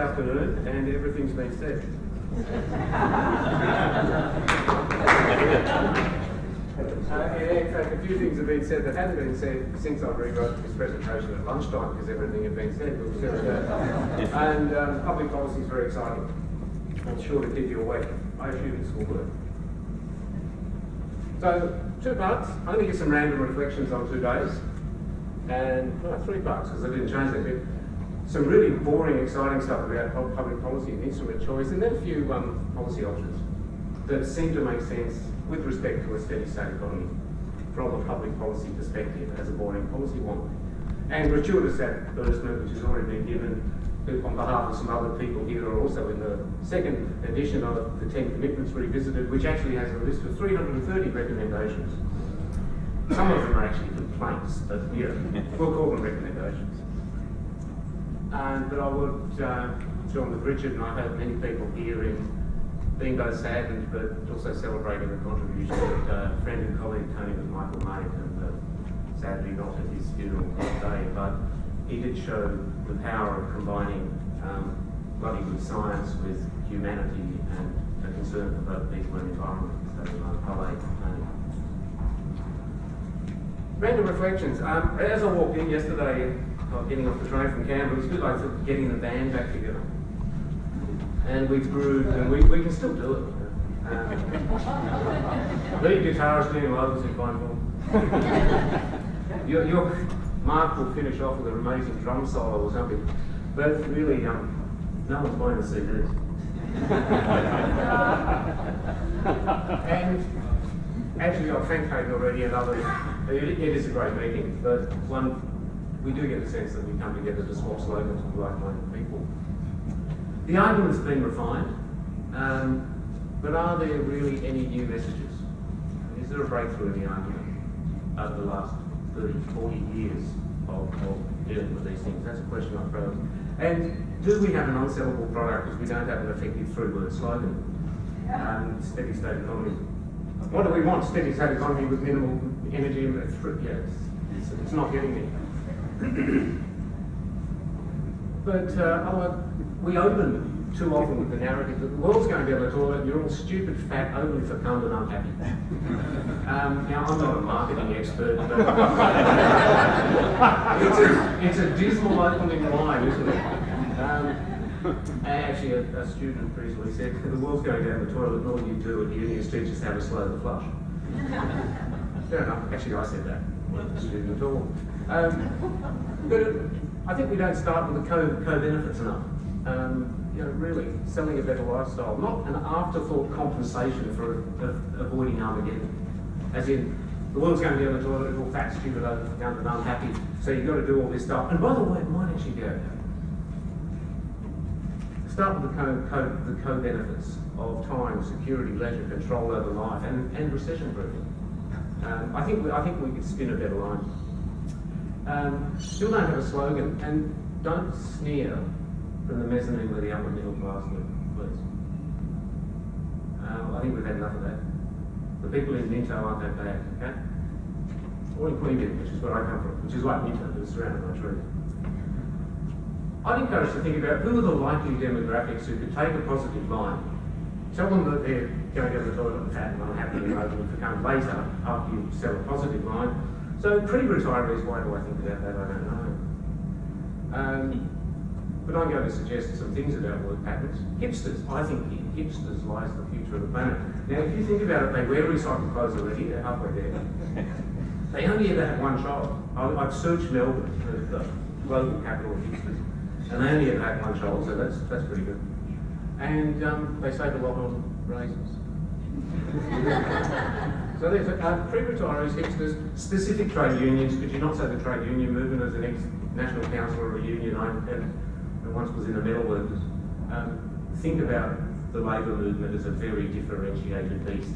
afternoon, and everything's been said. In fact, a few things have been said that hadn't been said since I rewrote this presentation at lunchtime, because everything had been said. We've said that. And public policy is very exciting. I'm sure to keep you awake. I assume this will work. So, 2 parts. I'm going to give some random reflections on 2 days. And 3 parts, because I didn't change that bit. Some really boring, exciting stuff about public policy and instrument choice, and then a few policy options that seem to make sense with respect to a steady state economy from a public policy perspective as a boring policy one. And gratuitous advertisement, which has already been given on behalf of some other people here, are also in the second edition of the 10 Commitments Revisited, which actually has a list of 330 recommendations. Some of them are actually complaints, but we'll call them recommendations. But I would join with Richard, and I hope many people here, in being both saddened but also celebrating the contribution of friend and colleague Tony Michael made, and sadly not at his funeral today, but he did show the power of combining bloody good science with humanity and a concern for both people and environment. So I'll aid Tony. Random reflections. As I walked in yesterday, getting off the train from Canberra, it was good, like getting the band back together. And we've grooved, and we can still do it. Lead guitarist Ian Lowe's in fine form. Your Mark will finish off with an amazing drum solo or something. But really, no one's buying the CDs. And actually, I've thanked Hayden already and others. It is a great meeting, but we do get the sense that we come together to swap slogans with like-minded people. The argument's been refined, but are there really any new messages? Is there a breakthrough in the argument over the last 30, 40 years of dealing with these things? That's a question I pose. And do we have an unsellable product because we don't have an effective 3-word slogan? Steady state economy. What do we want? Steady state economy with minimal energy and it's not getting it. But we open too often with the narrative that the world's going down the toilet, you're all stupid, fat, overly fecund and unhappy. Now, I'm not a marketing expert, but it's a dismal opening line, isn't it? Actually, a student recently said, the world's going down the toilet, and all you do at uni is teach us how to slow the flush. Fair enough. Actually, I said that. Wasn't a student at all. But I think we don't start with the co-benefits enough. Really selling a better lifestyle, not an afterthought compensation for avoiding Armageddon. As in, the world's going down the toilet, you're all fat, stupid, overfecund and unhappy, so you've got to do all this stuff. And by the way, it might actually be okay. Start with the co-benefits of time, security, leisure, control over life, and recession-proofing. I think we could spin a better line. Still don't have a slogan, and don't sneer from the mezzanine where the upper middle class live, please. I think we've had enough of that. The people in Minto aren't that bad, okay? Or in Queanbeyan, which is where I come from, which is like Minto, but it's surrounded by trees. I'd encourage to think about who are the likely demographics who could take a positive line, tell them that they're going down the toilet and fat and unhappy and overly fecund later after you sell a positive line. So pre-retirees, why do I think about that? I don't know. But I'm going to suggest some things about work patterns. Hipsters, I think in hipsters lies the future of the planet. Now, if you think about it, they wear recycled clothes already, they're halfway there. They only ever have one child. I've searched Melbourne, the global capital of hipsters, and they only ever had one child, so that's pretty good. And they save a lot on raisins. So there's pre-retirees, hipsters, specific trade unions. Could you not say the trade union movement as an ex-national councillor of a union and once was in the metalworkers? Think about the labour movement as a very differentiated beast.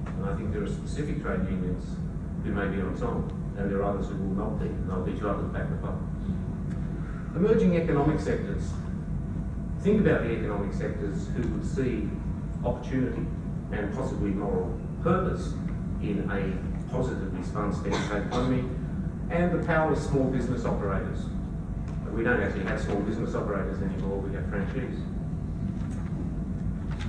And I think there are specific trade unions who may be on top, and there are others who will not be, and I'll beat you up with back the up. Emerging economic sectors. Think about the economic sectors who would see opportunity and possibly moral purpose in a positively spun steady state economy, and the powerless small business operators. we don't actually have small business operators anymore, we have franchisees.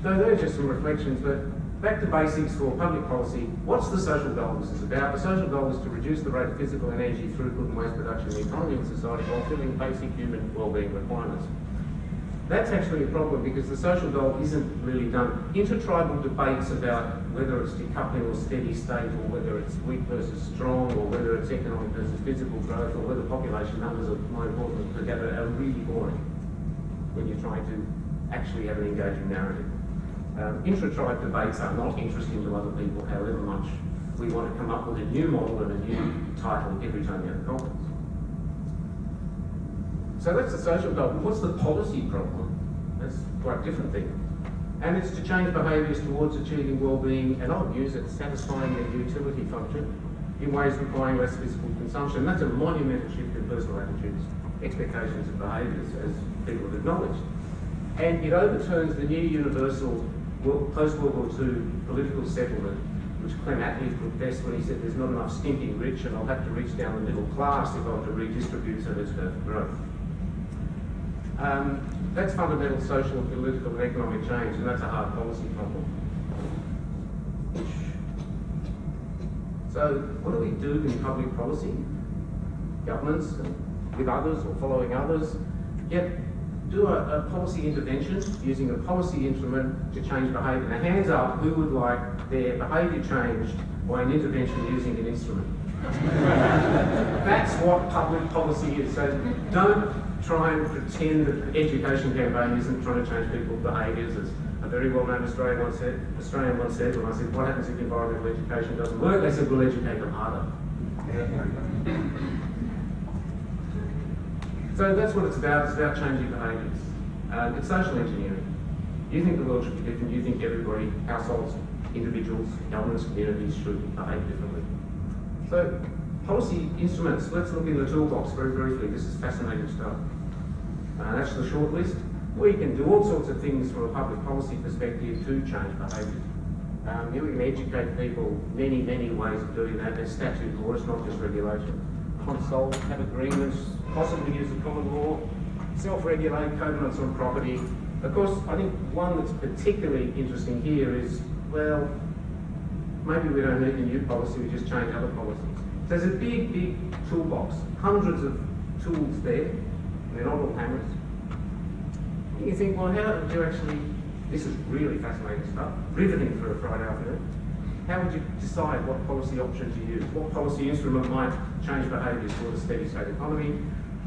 So those are just some reflections, but back to basics for public policy. What's the social goal this is about? The social goal is to reduce the rate of physical and energy throughput and waste production in the economy and society while filling basic human wellbeing requirements. That's actually a problem because the social goal isn't really done. Intertribal debates about whether it's decoupling or steady state, or whether it's weak versus strong, or whether it's economic versus physical growth, or whether population numbers are more important than together are really boring when you're trying to actually have an engaging narrative. Intra-tribe debates are not interesting to other people, however much we want to come up with a new model and a new title every time we have a conference. So that's the social goal. What's the policy problem? That's quite a different thing. And it's to change behaviours towards achieving well-being, and I'll use it, satisfying their utility function in ways requiring less physical consumption. That's a monumental shift in personal attitudes, expectations and behaviours, as people have acknowledged. And it overturns the near universal post-World War II political settlement, which Clem Attlee put best when he said there's not enough stinking rich and I'll have to reach down the middle class if I want to redistribute so there's no growth. That's fundamental social, political and economic change, and that's a hard policy problem. So what do we do in public policy? Governments, with others or following others, do a policy intervention using a policy instrument to change behaviour. Now, hands up, who would like their behaviour changed by an intervention using an instrument? That's what public policy is. So don't try and pretend that the education campaign isn't trying to change people's behaviours. As a very well-known Australian once said, when I said, what happens if environmental education doesn't work? They said, we'll educate them harder. So that's what it's about. It's about changing behaviours. It's social engineering. You think the world should be different. You think everybody, households, individuals, governments, communities should behave differently. So policy instruments. Let's look in the toolbox very briefly. This is fascinating stuff. That's the short list. We can do all sorts of things from a public policy perspective to change behaviours. We can educate people, many ways of doing that. There's statute law, it's not just regulation. Consult, have agreements, possibly use the common law, self-regulate, covenants on property. Of course, I think one that's particularly interesting here is, well, maybe we don't need a new policy, we just change other policies. So there's a big toolbox, hundreds of tools there, and they're not all hammers. And you think, well, how would you actually, this is really fascinating stuff, riveting for a Friday afternoon. How would you decide what policy option to use? What policy instrument might change behaviours toward a steady state economy?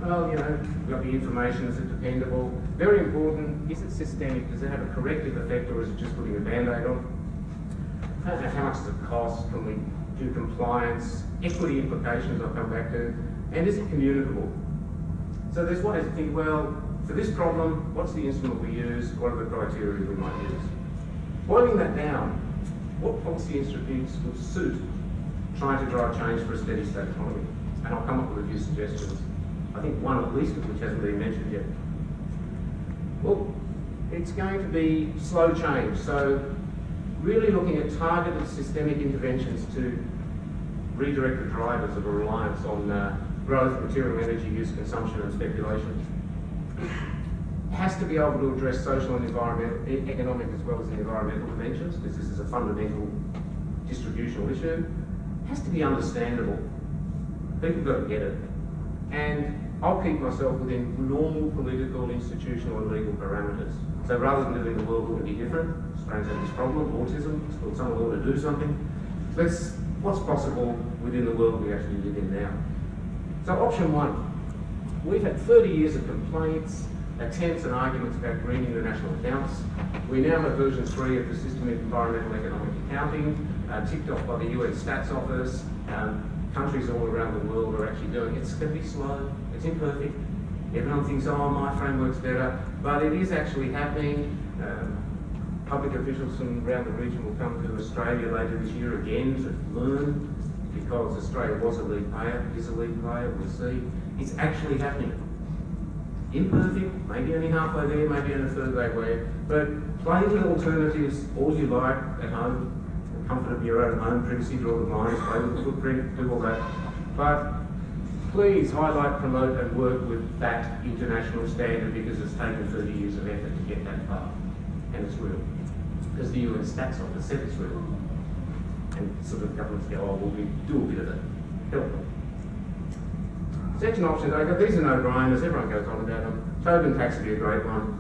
Well, we've got the information, is it dependable? Very important, is it systemic? Does it have a corrective effect, or is it just putting a band-aid on? How much does it cost? Can we do compliance? Equity implications I'll come back to. And is it communicable? So there's ways to think, well, for this problem, what's the instrument we use? What are the criteria we might use? Boiling that down, what policy instruments would suit trying to drive change for a steady state economy? And I'll come up with a few suggestions. I think one at least of which hasn't been mentioned yet. Well, it's going to be slow change. So really looking at targeted systemic interventions to redirect the drivers of a reliance on growth, material energy use, consumption and speculation. It has to be able to address social and environmental, economic as well as the environmental dimensions, because this is a fundamental distributional issue. It has to be understandable. People got to get it. And I'll keep myself within normal political, institutional and legal parameters. So rather than doing the world will be different, Australians have this problem, autism, it's called someone ought to do something. What's possible within the world we actually live in now? So option one, we've had 30 years of complaints, attempts and arguments about greening the national accounts. We now have version 3 of the System of Environmental Economic Accounting, ticked off by the UN Stats Office. Countries all around the world are actually doing it. It's going to be slow, it's imperfect. Everyone thinks, oh, my framework's better, but it is actually happening. Public officials from around the region will come to Australia later this year again to learn, because Australia was a lead player, is a lead player, we'll see. It's actually happening. Imperfect, maybe only halfway there, maybe only a third way, but play with alternatives all you like at home, the comfort of your own home, privacy, draw the lines, play with the footprint, do all that. But please highlight, promote and work with that international standard, because it's taken 30 years of effort to get that far, and it's real. Because the UN Stats Office said it's real. And sort of governments go, oh, well, we do a bit of it. Help them. Section options, these are no-brainers, everyone goes on about them. Tobin Tax would be a great one.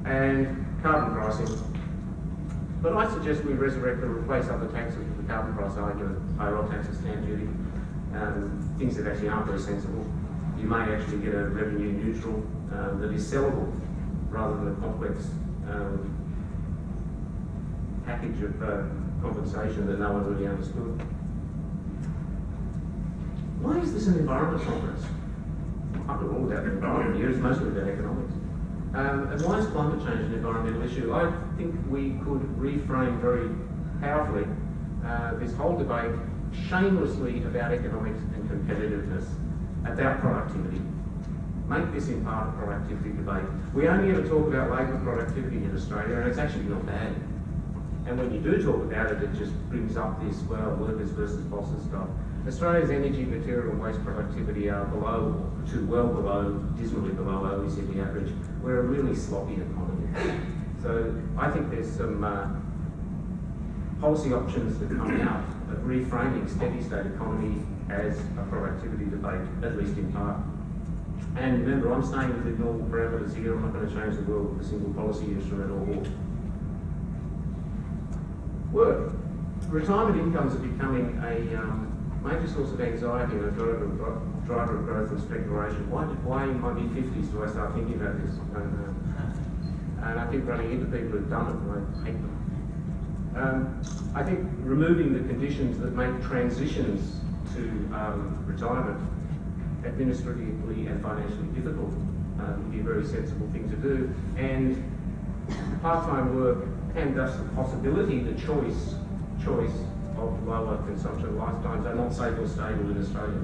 And carbon pricing. But I suggest we resurrect or replace other taxes with the carbon price argument, payroll taxes, stamp duty, things that actually aren't very sensible. You may actually get a revenue neutral that is sellable rather than a complex package of compensation that no one really understood. Why is this an environment conference? I'm not all about the environment here, it's mostly about economics. And why is climate change an environmental issue? I think we could reframe very powerfully this whole debate shamelessly about economics and competitiveness, about productivity. Make this in part a productivity debate. We only ever talk about labour productivity in Australia, and it's actually not bad. And when you do talk about it, it just brings up this, well, workers versus bosses stuff. Australia's energy, material and waste productivity are well below, dismally below OECD average. We're a really sloppy economy. So I think there's some policy options that come out of reframing steady state economy as a productivity debate, at least in part. And remember, I'm staying within normal parameters here. I'm not going to change the world with a single policy instrument or war. Work. Retirement incomes are becoming a major source of anxiety and a driver of growth and speculation. Why in my mid-50s do I start thinking about this? I don't know. And I keep running into people who've done it and I hate them. I think removing the conditions that make transitions to retirement administratively and financially difficult would be a very sensible thing to do. And part-time work and thus the possibility, the choice of lower consumption lifetimes are not safe or stable in Australia.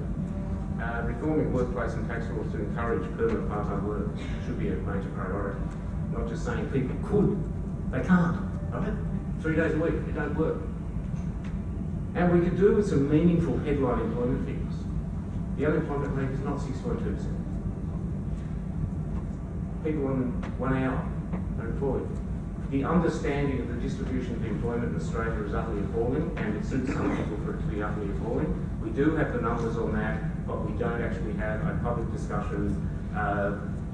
Reforming workplace and tax laws to encourage permanent part-time work should be a major priority. Not just saying people could, they can't, right? 3 days a week, it don't work. And we could do with some meaningful headline employment figures. The unemployment rate is not 6.2%. People on 1 hour are employed. The understanding of the distribution of employment in Australia is utterly appalling, and it suits some people for it to be utterly appalling. We do have the numbers on that, but we don't actually have a public discussion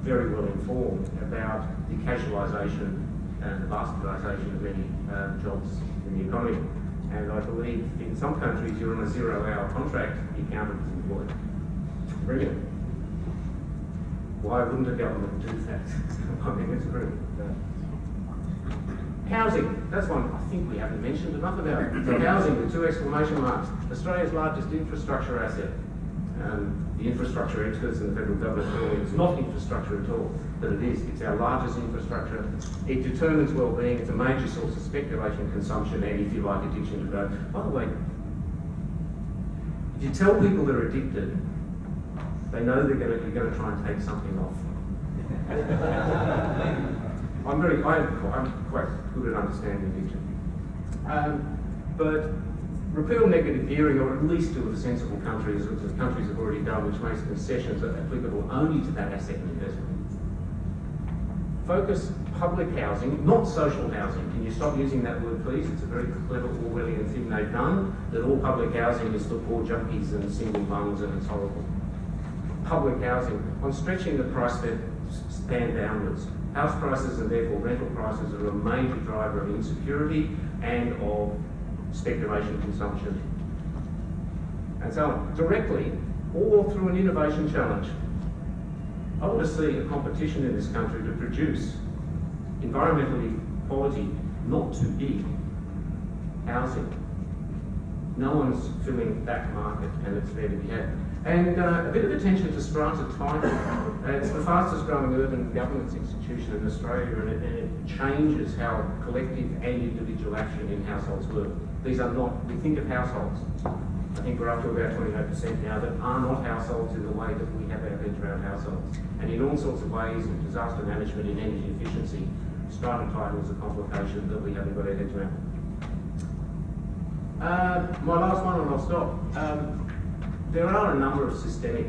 very well informed about the casualisation and the bastardisation of many jobs in the economy. And I believe in some countries you're on a 0-hour contract, you're counted as employed. Brilliant. Why wouldn't a government do that? I mean, it's brilliant. Housing, that's one I think we haven't mentioned enough about. So housing, with 2 exclamation marks. Australia's largest infrastructure asset. The infrastructure experts in the federal government tell me it's not infrastructure at all, but it is. It's our largest infrastructure. It determines well-being. It's a major source of speculation, consumption, and, if you like, addiction to growth. By the way, if you tell people they're addicted, they know you're going to try and take something off. I'm quite good at understanding addiction. But repeal negative gearing, or at least do with sensible countries, which the countries have already done, which makes concessions applicable only to that asset and investment. Focus public housing, not social housing. Can you stop using that word, please? It's a very clever Orwellian thing they've done, that all public housing is for poor junkies and single mums, and it's horrible. Public housing, on stretching the price span downwards. House prices and therefore rental prices are a major driver of insecurity and of speculation, consumption, and so on, directly or through an innovation challenge. I want to see a competition in this country to produce environmentally quality, not too big housing. No one's filling that market, and it's there to be had. And a bit of attention to strata title. It's the fastest growing urban governance institution in Australia, and it changes how collective and individual action in households work. These are not, we think of households, I think we're up to about 28% now, that are not households in the way that we have our heads around households. And in all sorts of ways, in disaster management, in energy efficiency, strata title is a complication that we haven't got our heads around. My last one, and I'll stop. there are a number of systemic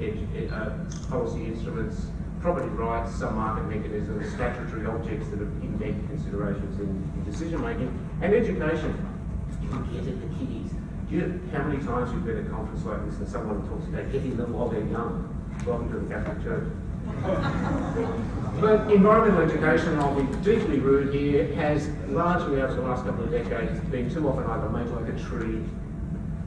policy instruments, property rights, some market mechanisms, statutory objects that have embed considerations in decision making, and education. You can get at the kiddies. Do you know how many times you've been at a conference like this and someone talks about getting them while they're young? Welcome to the Catholic Church. But environmental education, I'll be deeply rude here, has largely over the last couple of decades been too often either made like a tree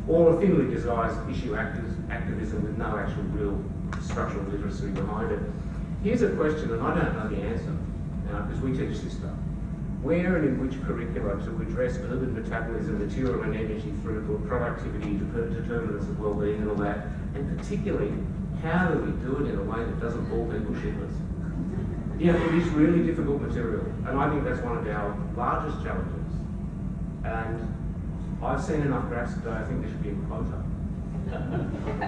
or a thinly disguised issue activism with no actual real structural literacy behind it. Here's a question, and I don't know the answer, because we teach this stuff. Where and in which curricula to address urban metabolism, material and energy throughput, productivity, determinants of well-being and all that, and particularly, how do we do it in a way that doesn't bore people shitless? Yeah, it is really difficult material, and I think that's one of our largest challenges. And I've seen enough graphs today, I think there should be a quota.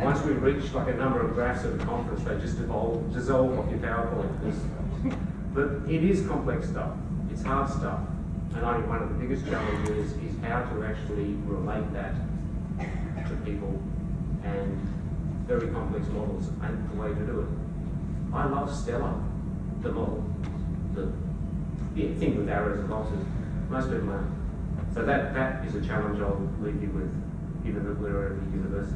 Once we reach like a number of graphs at a conference, they just dissolve off your PowerPoint. But it is complex stuff. It's hard stuff. And I think one of the biggest challenges is how to actually relate that to people, and very complex models ain't the way to do it. I love Stella, the model, the thing with arrows and boxes. Most people don't. So that is a challenge I'll leave you with, given that we're at a university.